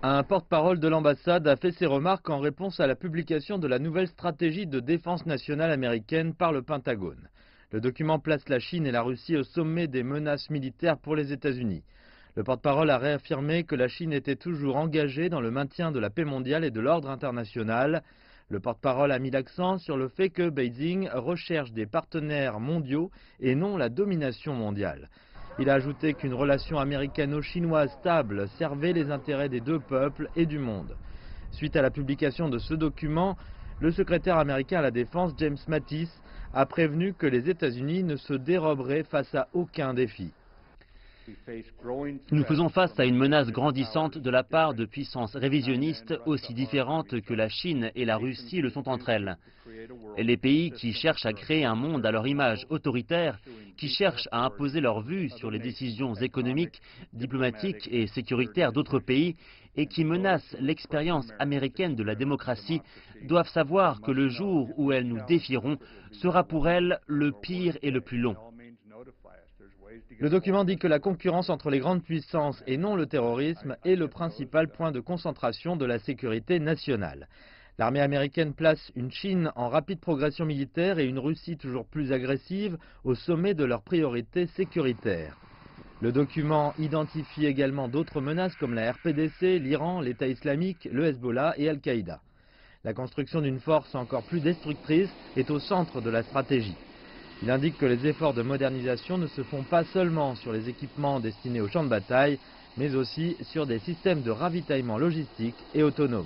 Un porte-parole de l'ambassade a fait ses remarques en réponse à la publication de la nouvelle stratégie de défense nationale américaine par le Pentagone. Le document place la Chine et la Russie au sommet des menaces militaires pour les États-Unis. Le porte-parole a réaffirmé que la Chine était toujours engagée dans le maintien de la paix mondiale et de l'ordre international. Le porte-parole a mis l'accent sur le fait que Beijing recherche des partenaires mondiaux et non la domination mondiale. Il a ajouté qu'une relation américano-chinoise stable servait les intérêts des deux peuples et du monde. Suite à la publication de ce document, le secrétaire américain à la Défense, James Mattis, a prévenu que les États-Unis ne se déroberaient face à aucun défi. Nous faisons face à une menace grandissante de la part de puissances révisionnistes aussi différentes que la Chine et la Russie le sont entre elles. Les pays qui cherchent à créer un monde à leur image autoritaire, qui cherchent à imposer leur vue sur les décisions économiques, diplomatiques et sécuritaires d'autres pays et qui menacent l'expérience américaine de la démocratie, doivent savoir que le jour où elles nous défieront sera pour elles le pire et le plus long. Le document dit que la concurrence entre les grandes puissances et non le terrorisme est le principal point de concentration de la sécurité nationale. L'armée américaine place une Chine en rapide progression militaire et une Russie toujours plus agressive au sommet de leurs priorités sécuritaires. Le document identifie également d'autres menaces comme la RPDC, l'Iran, l'État islamique, le Hezbollah et Al-Qaïda. La construction d'une force encore plus destructrice est au centre de la stratégie. Il indique que les efforts de modernisation ne se font pas seulement sur les équipements destinés aux champs de bataille, mais aussi sur des systèmes de ravitaillement logistique et autonomes.